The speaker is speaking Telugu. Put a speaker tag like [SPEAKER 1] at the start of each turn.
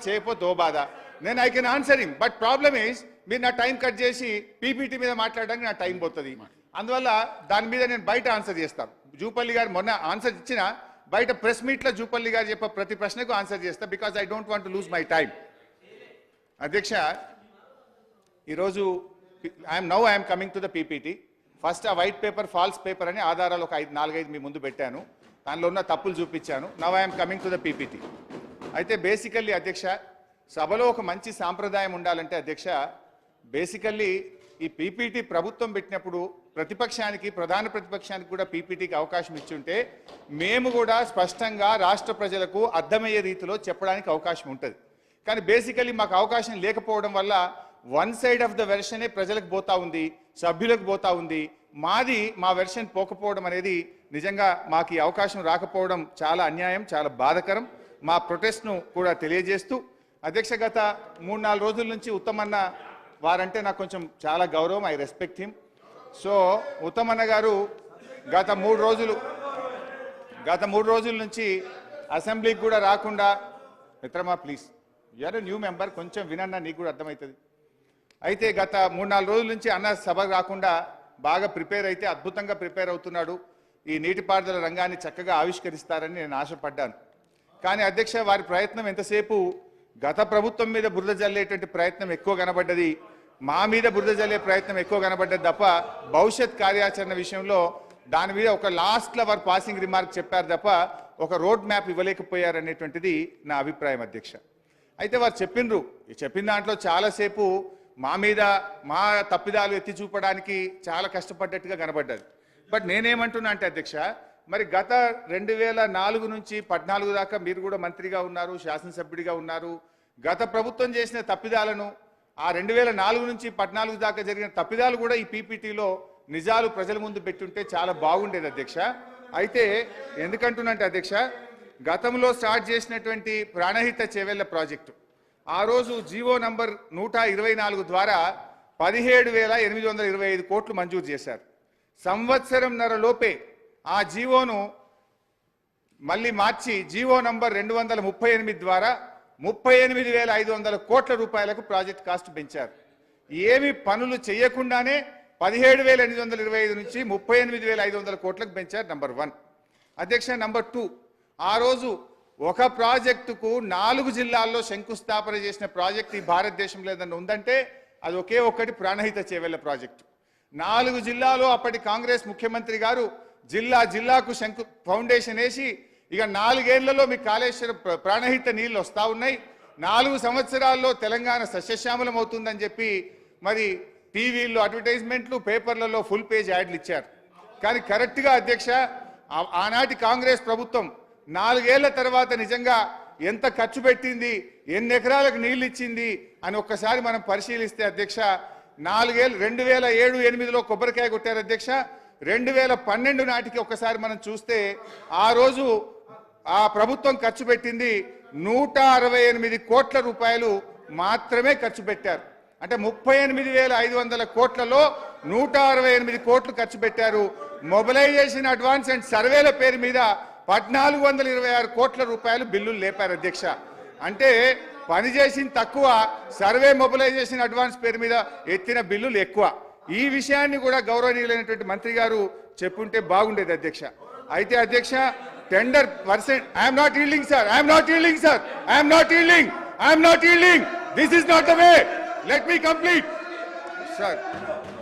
[SPEAKER 1] చేయకపోతే ఓ బాధ. నేను I can answer him, but problem is మీరు నా టైం కట్ చేసి పీపీటీ మీద మాట్లాడడానికి నా టైం పోతుంది. అందువల్ల దాని మీద నేను బయట ఆన్సర్ చేస్తాను. జూపల్లి గారు మొన్న ఆన్సర్ ఇచ్చిన బయట ప్రెస్ మీట్లో జూపల్లి గారు చెప్పే ప్రతి ప్రశ్నకు ఆన్సర్ చేస్తా, because I don't want to lose my time. అధ్యక్ష, ఈరోజు I'm coming to the PPT. First ఆ వైట్ పేపర్ ఫాల్స్ పేపర్ అని ఆధారాలు ఒక 4-5 మీ ముందు పెట్టాను, దానిలో ఉన్న తప్పులు చూపించాను. Now I'm coming to the PPT. అయితే బేసికల్లీ అధ్యక్ష, సభలో ఒక మంచి సాంప్రదాయం ఉండాలంటే అధ్యక్ష, బేసికల్లీ ఈ పీపీటీ ప్రభుత్వం పెట్టినప్పుడు ప్రతిపక్షానికి, ప్రధాన ప్రతిపక్షానికి కూడా పీపీటీకి అవకాశం ఇచ్చుంటే మేము కూడా స్పష్టంగా రాష్ట్ర ప్రజలకు అర్థమయ్యే రీతిలో చెప్పడానికి అవకాశం ఉంటుంది. కానీ బేసికల్లీ మాకు అవకాశం లేకపోవడం వల్ల వన్ సైడ్ ఆఫ్ ద వెర్షనే ప్రజలకు పోతా ఉంది, సభ్యులకు పోతా ఉంది. మా వెర్షన్ పోకపోవడం అనేది నిజంగా మాకు ఈ అవకాశం రాకపోవడం చాలా అన్యాయం, చాలా బాధాకరం. మా ప్రొటెస్ట్ను కూడా తెలియజేస్తూ అధ్యక్ష, గత 3-4 రోజుల నుంచి ఉత్తమన్న వారంటే నాకు కొంచెం చాలా గౌరవం, ఐ రెస్పెక్ట్ హిమ్. సో ఉత్తమన్న గారు గత 3 రోజుల నుంచి అసెంబ్లీకి కూడా రాకుండా, మిత్రమా ప్లీజ్ యూఆర్ న్యూ మెంబర్, కొంచెం వినన్నా నీకు కూడా అర్థమవుతుంది. అయితే గత 3-4 రోజుల నుంచి అన్న సభ రాకుండా బాగా ప్రిపేర్ అయితే అద్భుతంగా ప్రిపేర్ అవుతున్నాడు. ఈ నీటిపారుదల రంగాన్ని చక్కగా ఆవిష్కరిస్తారని నేను ఆశపడ్డాను. కానీ అధ్యక్ష, వారి ప్రయత్నం ఎంతసేపు గత ప్రభుత్వం మీద బురద జల్లేటువంటి ప్రయత్నం ఎక్కువ కనబడ్డది, మా మీద బురద జల్లే ప్రయత్నం ఎక్కువ కనబడ్డది తప్ప భవిష్యత్ కార్యాచరణ విషయంలో దాని మీద ఒక లాస్ట్లో వారు పాసింగ్ రిమార్క్ చెప్పారు తప్ప ఒక రోడ్ మ్యాప్ ఇవ్వలేకపోయారనేటువంటిది నా అభిప్రాయం అధ్యక్ష. అయితే వారు చెప్పిన దాంట్లో చాలాసేపు మా మీద మా తప్పిదాలు ఎత్తి చూపడానికి చాలా కష్టపడ్డట్టుగా కనబడ్డది. బట్ నేనేమంటున్నా అంటే అధ్యక్ష, మరి గత 2004 నుంచి 14 దాకా మీరు కూడా మంత్రిగా ఉన్నారు, శాసనసభ్యుడిగా ఉన్నారు. గత ప్రభుత్వం చేసిన తప్పిదాలను, ఆ 2004 నుంచి 14 దాకా జరిగిన తప్పిదాలు కూడా ఈ పీపీటీలో నిజాలు ప్రజల ముందు పెట్టుంటే చాలా బాగుండేది అధ్యక్ష. అయితే ఎందుకంటున్నంటే అధ్యక్ష, గతంలో స్టార్ట్ చేసినటువంటి ప్రాణహిత చేవెళ్ల ప్రాజెక్టు ఆ రోజు జీవో నంబర్ 124 ద్వారా 17,825 కోట్లు మంజూరు చేశారు. సంవత్సరంన్నర లోపే ఆ జీవోను మళ్ళీ మార్చి జీవో నంబర్ 238 ద్వారా 38,500 కోట్ల రూపాయలకు ప్రాజెక్ట్ కాస్ట్ పెంచారు. ఏమి పనులు చేయకుండానే 17,825 నుంచి 38,500 కోట్లకు పెంచారు. నంబర్ 1 అధ్యక్ష. నంబర్ 2, ఆ రోజు ఒక ప్రాజెక్టుకు 4 జిల్లాల్లో శంకుస్థాపన చేసిన ప్రాజెక్టు ఈ భారతదేశంలో ఏదన్నా ఉందంటే అది ఒకే ఒక్కటి ప్రాణహిత చేవెళ్ల ప్రాజెక్టు. 4 జిల్లాలో అప్పటి కాంగ్రెస్ ముఖ్యమంత్రి గారు జిల్లాకు ఫౌండేషన్ వేసి ఇక 4 ఏళ్లలో మీ కాళేశ్వరం ప్రాణహిత నీళ్లు వస్తూ ఉన్నాయి, 4 సంవత్సరాల్లో తెలంగాణ సస్యశ్యామలం అవుతుందని చెప్పి మరి టీవీల్లో అడ్వర్టైజ్మెంట్లు, పేపర్లలో ఫుల్ పేజ్ యాడ్లు ఇచ్చారు. కానీ కరెక్ట్గా అధ్యక్ష, ఆనాటి కాంగ్రెస్ ప్రభుత్వం 4 ఏళ్ల తర్వాత నిజంగా ఎంత ఖర్చు పెట్టింది, ఎన్ని ఎకరాలకు నీళ్లు ఇచ్చింది అని ఒక్కసారి మనం పరిశీలిస్తే అధ్యక్ష, 4 ఏళ్ళు 2007-8లో కొబ్బరికాయ కొట్టారు అధ్యక్ష. 2012 నాటికి ఒక్కసారి మనం చూస్తే ఆ రోజు ఆ ప్రభుత్వం ఖర్చు పెట్టింది 168 కోట్ల రూపాయలు మాత్రమే ఖర్చు పెట్టారు. అంటే 38,500 కోట్లలో 168 కోట్లు ఖర్చు పెట్టారు. మొబిలైజేషన్, అడ్వాన్స్ అండ్ సర్వేల పేరు మీద 1,426 కోట్ల రూపాయలు బిల్లులు లేపారు అధ్యక్ష. అంటే పనిచేసిన తక్కువ, సర్వే, మొబిలైజేషన్, అడ్వాన్స్ పేరు మీద ఎత్తిన బిల్లులు ఎక్కువ. ఈ విషయాన్ని కూడా గౌరవనీయులైనటువంటి మంత్రి గారు చెప్పుంటే బాగుండేది అధ్యక్ష. అయితే అధ్యక్ష, tender percent I'm not yielding sir, I'm not yielding sir, I'm not yielding, I'm not yielding, this is not the way, let me complete sir.